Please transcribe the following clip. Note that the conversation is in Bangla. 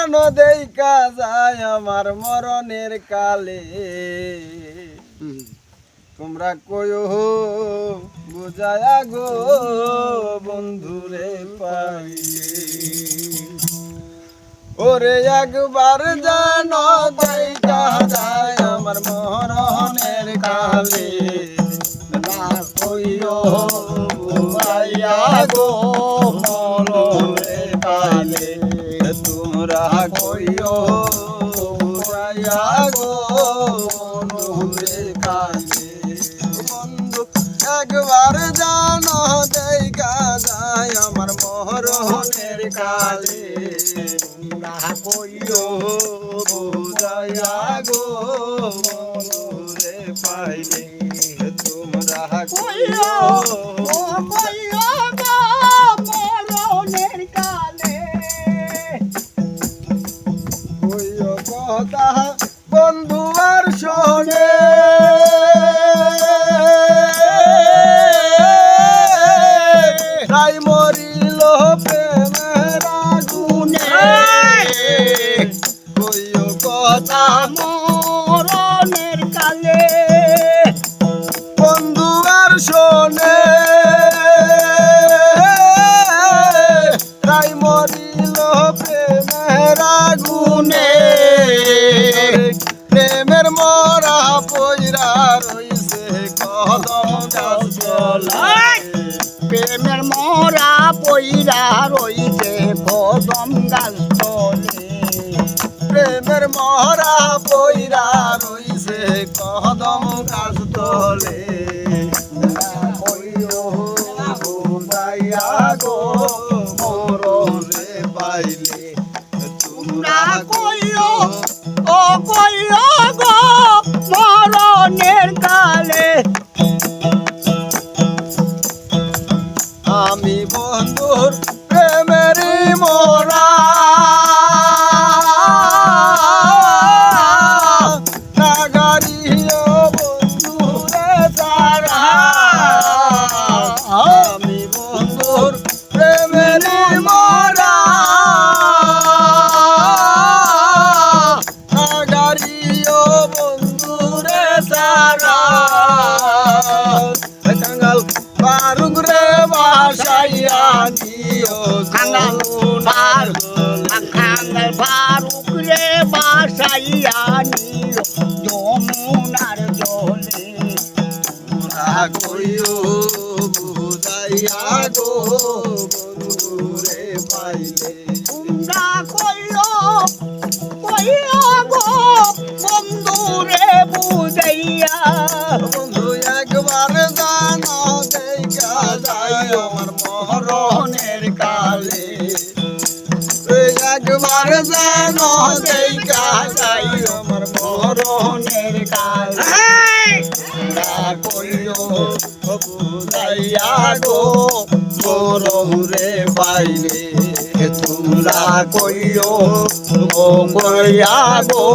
জানো দেখা যায় আমার মরণের কালে তোমরা কয়ো বুঝায়া গো বন্ধুরে পাইলে ওরে একবার জানো দেখা যায় আমার মরণের কালে না কইও বুঝায়া গো মরণের কালে তোমরা কইও বুঝায়া গো বন্ধুরে কালে বন্ধু একবার জানো দেখা যায় আমার মরণের কালে তোমরা কইও বুঝায়া গো বন্ধুরে পাইলে তোমরা কইও কইও গো মরণের কালে কইও কথা বন্ধু আর শোনে তাই মরিল প্রেমের আগুনে কইও কথা মরণের কালে বন্ধু আর শোনে তাই মরিল প্রেমের আগুনে প্রেমের মরা পইরা রইছে কদম গাছ তলায় প্রেমের মরা পইরা রইছে কদম গাছ তলে প্রেমের মরা পইরা রইছে কদম গাছ তলে কইও বুঝাইয়া গো মরণে পাইলে তোমরা কইও ও কইও গো মরণের কালে আমি বন্ধুর প্রেমেরই মোরা নাগারিও বন্ধুরে তারা আমি বন্ধুর প্রেমেরই মোরা নাগারিও বন্ধুরে তারা কাঙ্গাল বারুক রে বাসাইয়া দিও কাঙ্গাল বারুক রে বাসাইয়া নিও যমুনার জলে তোমরা কইও বুঝাইয়া গো বন্ধুরে পাইলে তোমরা কইও গো বন্ধুরে বুঝাইয়া বন্ধু একবার জানো দেখা যায় আমার মরণের কালে একবার জানো দেখা যায় আমার মরণের কালে তোমরা কইও বুঝাইয়া গো মরণে পাইলে তোমরা কইও কইয়া গো